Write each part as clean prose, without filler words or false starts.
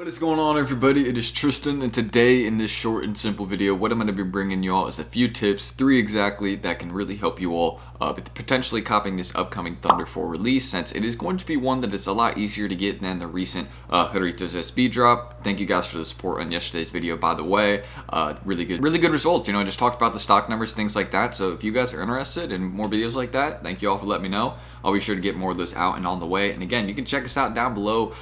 What is going on, everybody? It is Tristan, and today in this short and simple video, what I'm going to be bringing y'all is a few tips, 3 exactly, that can really help you all with potentially copying this upcoming Thunder 4 release, since it is going to be one that is a lot easier to get than the recent Doritos SB drop. Thank you guys for the support on yesterday's video, by the way. Really good results. You know, I just talked about the stock numbers, things like that. So if you guys are interested in more videos like that, thank you all for letting me know. I'll be sure to get more of those out and on the way. And again, you can check us out down below.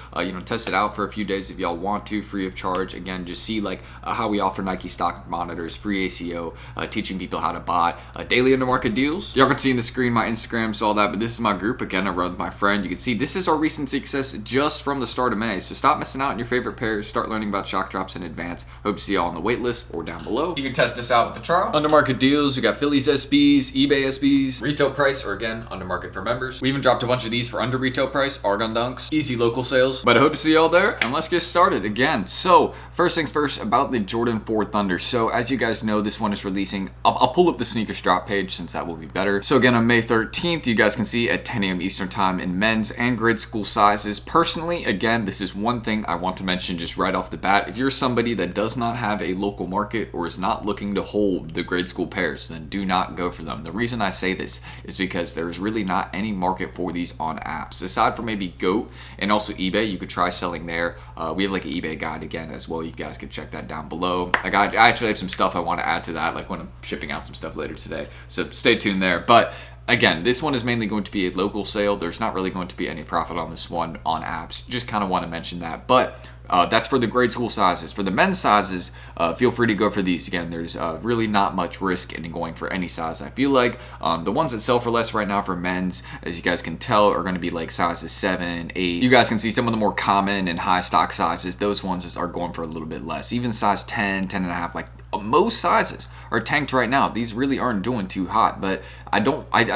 Test it out for a few days if y'all want to, free of charge. Again, just see how we offer Nike stock monitors, free ACO, teaching people how to buy daily undermarket deals. Y'all can see in the screen my Instagram, all that, but this is my group. Again, I run with my friend. You can see this is our recent success just from the start of May. So stop missing out on your favorite pairs. Start learning about shock drops in advance. Hope to see y'all on the wait list or down below. You can test this out with the trial. Undermarket deals. We got Phillies SBs, eBay SBs, retail price, or again, undermarket for members. We even dropped a bunch of these for under retail price, Argon Dunks, easy local sales. But I hope to see y'all there, and let's get started again. So first things first, about the Jordan 4 Thunder. So as you guys know, this one is releasing. I'll pull up the Snkrs drop page since that will be better. So again, on May 13th, you guys can see at 10 a.m. Eastern time in men's and grade school sizes. Personally, again, this is one thing I want to mention just right off the bat. If you're somebody that does not have a local market or is not looking to hold the grade school pairs, then do not go for them. The reason I say this is because there is really not any market for these on apps. Aside from maybe GOAT and also eBay, you could try selling there. We have like an eBay guide again as well. You guys can check that down below. I actually have some stuff I want to add to that, like when I'm shipping out some stuff later today. So stay tuned there. But again, this one is mainly going to be a local sale. There's not really going to be any profit on this one on apps. Just kind of want to mention that. But that's for the grade school sizes. For the men's sizes, feel free to go for these. Again, there's really not much risk in going for any size. I feel like the ones that sell for less right now for men's, as you guys can tell, are going to be like sizes 7, 8. You guys can see some of the more common and high stock sizes. Those ones are going for a little bit less. Even size 10, 10 and a half, like most sizes are tanked right now. These really aren't doing too hot, but I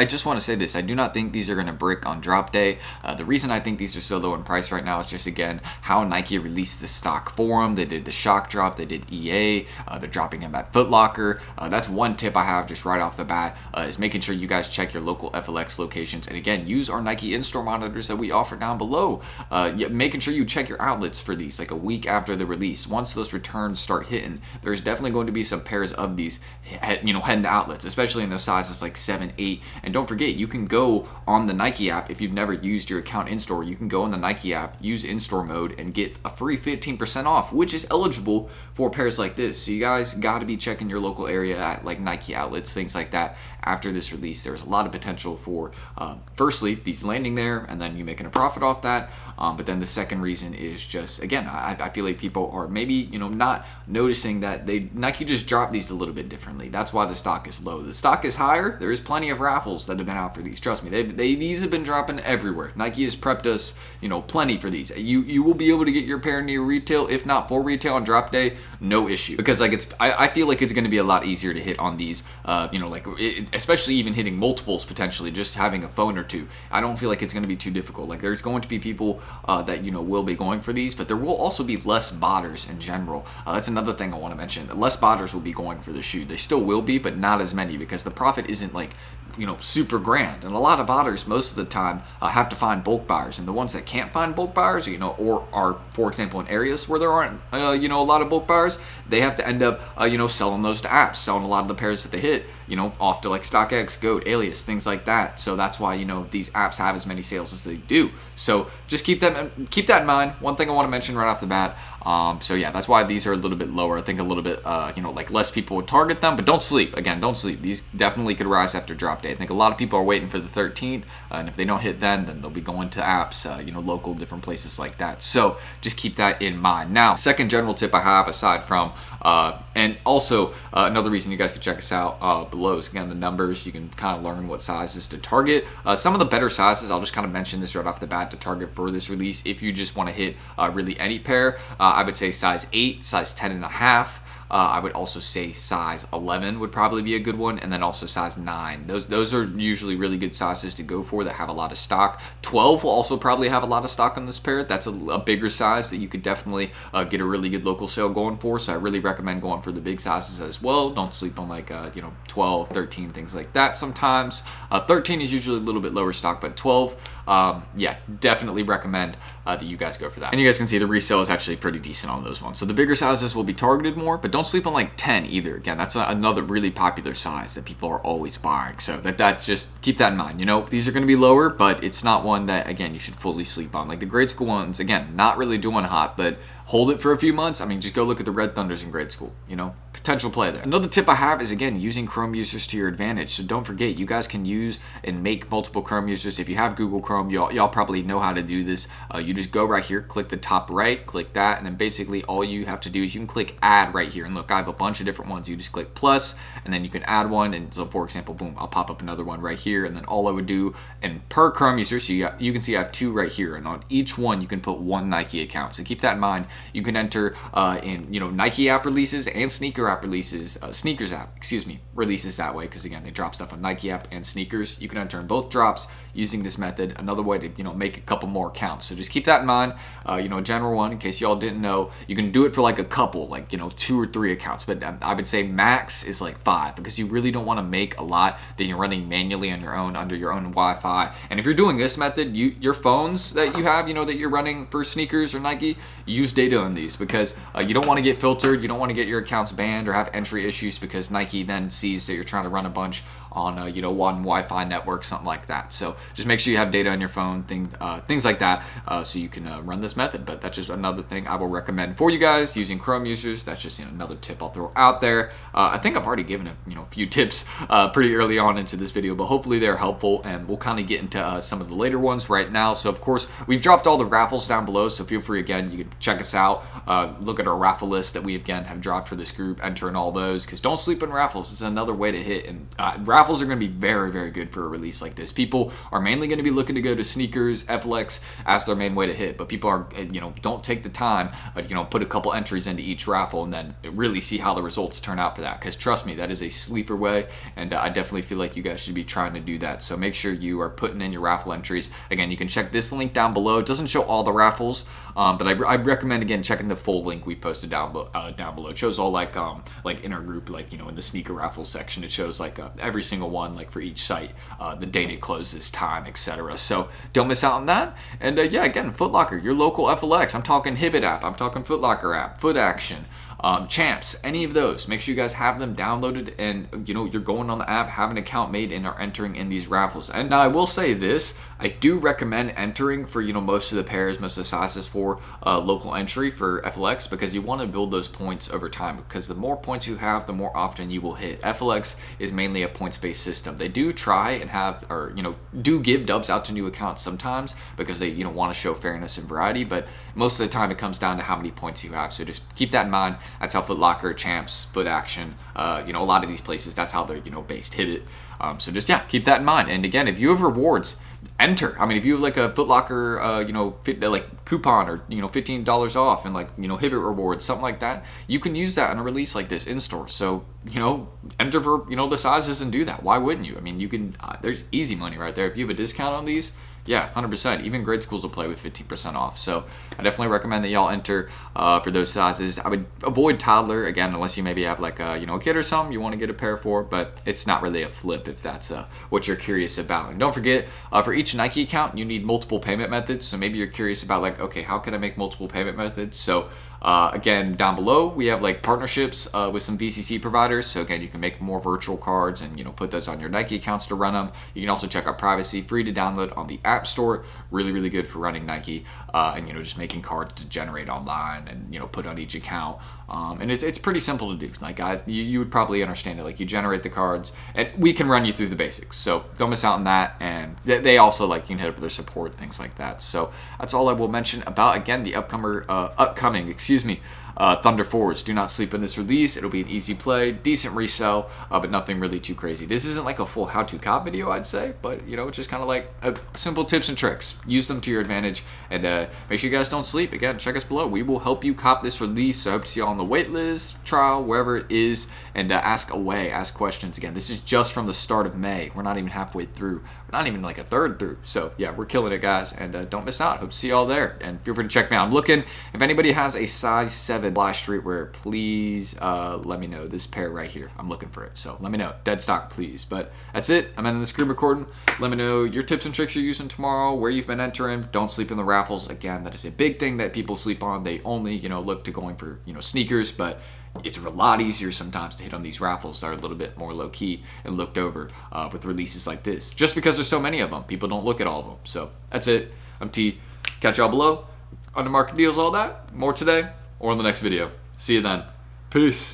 just want to say this. I do not think these are going to brick on drop day. The reason I think these are so low in price right now is just, again, how Nike released the stock for them. They did the shock drop. They did EA. They're dropping them at Foot Locker. That's one tip I have just right off the bat, is making sure you guys check your local FLX locations. And again, use our Nike in-store monitors that we offer down below. Making sure you check your outlets for these like a week after the release. Once those returns start hitting, there's definitely going to be some pairs of these heading to outlets, especially in those sizes like 7, 8. And don't forget, you can go on the Nike app. If you've never used your account in-store, you can go on the Nike app, use in-store mode, and get a free 15% off, which is eligible for pairs like this. So you guys got to be checking your local area at like Nike outlets, things like that. After this release, there's a lot of potential for firstly these landing there and then you making a profit off that. But then the second reason is just, again, I feel like people are maybe not noticing that Nike just dropped these a little bit differently. That's why the stock is low. The stock is higher. There is plenty of raffles that have been out for these. Trust me, these have been dropping everywhere. Nike has prepped us, plenty for these. You will be able to get your pair near retail, if not for retail on drop day, no issue. Because I feel like it's going to be a lot easier to hit on these. Especially even hitting multiples potentially, just having a phone or two. I don't feel like it's going to be too difficult. Like there's going to be people that will be going for these, but there will also be less botters in general. That's another thing I want to mention. Less botters will be going for the shoe. They still will be, but not as many because the profit isn't super grand. And a lot of botters most of the time have to find bulk buyers, and the ones that can't find bulk buyers, or are, for example, in areas where there aren't a lot of bulk buyers, they have to end up selling those to apps, selling a lot of the pairs that they hit off to like StockX, GOAT, Alias, things like that. So that's why these apps have as many sales as they do. So just keep that in mind. One thing I want to mention right off the bat. So yeah, that's why these are a little bit lower. I think a little bit like less people would target them, but don't sleep. Again, don't sleep. These definitely could rise after drop day. I think a lot of people are waiting for the 13th, and if they don't hit then they'll be going to apps, local different places like that. So just keep that in mind. Now, second general tip I have, aside from and also another reason you guys can check us out below is, again, the numbers. You can kind of learn what sizes to target. Some of the better sizes, I'll just kind of mention this right off the bat, to target for this release. If you just want to hit really any pair, I would say size 8, size 10 and a half. I would also say size 11 would probably be a good one, and then also size 9. Those are usually really good sizes to go for that have a lot of stock. 12 will also probably have a lot of stock on this pair. That's a bigger size that you could definitely get a really good local sale going for, so I really recommend going for the big sizes as well. Don't sleep on 12, 13, things like that sometimes. 13 is usually a little bit lower stock, but 12, yeah, definitely recommend that you guys go for that. And you guys can see the resale is actually pretty decent on those ones. So the bigger sizes will be targeted more, but don't sleep on like 10 either. Again, that's another really popular size that people are always buying. So that's just keep that in mind. You know, these are going to be lower, but it's not one that, again, you should fully sleep on. Like the grade school ones, again, not really doing hot, but hold it for a few months. I mean, just go look at the Red Thunders in grade school, you know, potential play there. Another tip I have is, again, using Chrome users to your advantage. So don't forget, you guys can use and make multiple Chrome users. If you have Google Chrome, y'all probably know how to do this. You just go right here, click the top right, click that, and then basically all you have to do is you can click add right here. And look, I have a bunch of different ones. You just click plus, and then you can add one. And so for example, boom, I'll pop up another one right here. And then all I would do, and per Chrome user, so you can see I have 2 right here. And on each one, you can put 1 Nike account. So keep that in mind. You can enter in, you know, Nike app releases and sneaker app releases, Snkrs app, excuse me, releases that way, because again, they drop stuff on Nike app and Snkrs. You can enter in both drops using this method. Another way to, you know, make a couple more accounts. So just keep that in mind. You know, a general one, in case y'all didn't know, you can do it for like a couple, like, you know, 2 or 3 accounts, but I would say max is like 5, because you really don't want to make a lot that you're running manually on your own under your own Wi-Fi. And if you're doing this method, your phones that you have, you know, that you're running for Snkrs or Nike, use data on these, because you don't want to get filtered. You don't want to get your accounts banned or have entry issues, because Nike then sees that you're trying to run a bunch on you know, one Wi-Fi network, something like that. So just make sure you have data on your phone, things like that, so you can run this method. But that's just another thing I will recommend for you guys using Chrome users. That's just, you know, another tip I'll throw out there. I think I've already given a few tips pretty early on into this video, but hopefully they're helpful, and we'll kind of get into some of the later ones right now. So of course, we've dropped all the raffles down below, so feel free, again, you can check us out, look at our raffle list that we again have dropped for this group, enter in all those, because don't sleep on raffles. It's another way to hit, and raffles are going to be very, very good for a release like this. People are mainly going to be looking to go to Snkrs, FLX as their main way to hit, but people are, you know, don't take the time, you know, put a couple entries into each raffle and then really see how the results turn out for that, because trust me, that is a sleeper way, and I definitely feel like you guys should be trying to do that. So make sure you are putting in your raffle entries. Again, you can check this link down below. It doesn't show all the raffles, but I recommend, again, checking the full link we posted down below. It shows all like intergroup, like, you know, in the sneaker raffle section, it shows like every single one, like for each site, the date it closes, time, etc. So don't miss out on that. And yeah, again, Foot Locker, your local FLX. I'm talking Hibbit app, I'm talking Foot Locker app, Foot Action, Champs, any of those. Make sure you guys have them downloaded, and you know, you're going on the app, have an account made, and are entering in these raffles. And now I will say this, I do recommend entering for, you know, most of the pairs, most of the sizes for local entry for FLX, because you want to build those points over time, because the more points you have, the more often you will hit. FLX is mainly a points-based system. They do try and have, or, you know, do give dubs out to new accounts sometimes, because they, you know, want to show fairness and variety, but most of the time it comes down to how many points you have. So just keep that in mind. That's how Foot Locker, Champs, Foot Action, you know, a lot of these places, that's how they're, you know, based. Hit it. So just, yeah, keep that in mind. And again, if you have rewards, enter. I mean, if you have like a Foot Locker, you know, like coupon, or, you know, $15 off, and like, you know, Hibbit rewards, something like that, you can use that on a release like this in store. So, you know, enter for, you know, the sizes and do that. Why wouldn't you? I mean, you can, there's easy money right there. If you have a discount on these, yeah, 100%. Even grade schools will play with 15% off. So I definitely recommend that y'all enter for those sizes. I would avoid toddler, again, unless you maybe have like a, you know, a kid or something you want to get a pair for, but it's not really a flip if that's what you're curious about. And don't forget, for each Nike account, you need multiple payment methods. So maybe you're curious about like, okay, how can I make multiple payment methods? So again, down below, we have like partnerships with some VCC providers. So again, you can make more virtual cards and, you know, put those on your Nike accounts to run them. You can also check out privacy, free to download on the App Store. Really, really good for running Nike and, you know, just making cards to generate online and, you know, put on each account. And it's pretty simple to do. Like you would probably understand it. Like you generate the cards, and we can run you through the basics. So don't miss out on that. And they also, like, you can hit up their support, things like that. So that's all I will mention about, again, the upcoming, Thunder Force. Do not sleep in this release. It'll be an easy play, decent resell, but nothing really too crazy. This isn't like a full how-to cop video, I'd say, but, you know, it's just kind of like simple tips and tricks. Use them to your advantage, and make sure you guys don't sleep. Again, check us below. We will help you cop this release. So I hope to see you on the wait list, trial, wherever it is, and ask away, ask questions. Again, this is just from the start of May. We're not even halfway through not even like a third through. So yeah, we're killing it, guys, and don't miss out. Hope to see y'all there, and feel free to check me out. I'm looking, if anybody has a size 7 flash streetwear, please let me know. This pair right here, I'm looking for it, so let me know. Dead stock, please. But that's it. I'm ending the screen recording. Let me know your tips and tricks you're using tomorrow, where you've been entering. Don't sleep in the raffles. Again, that is a big thing that people sleep on. They only, look to going for, sneakers, but it's a lot easier sometimes to hit on these raffles that are a little bit more low-key and looked over with releases like this. Just because there's so many of them, people don't look at all of them. So that's it. I'm T. Catch y'all below. Under market deals, all that. More today or in the next video. See you then. Peace.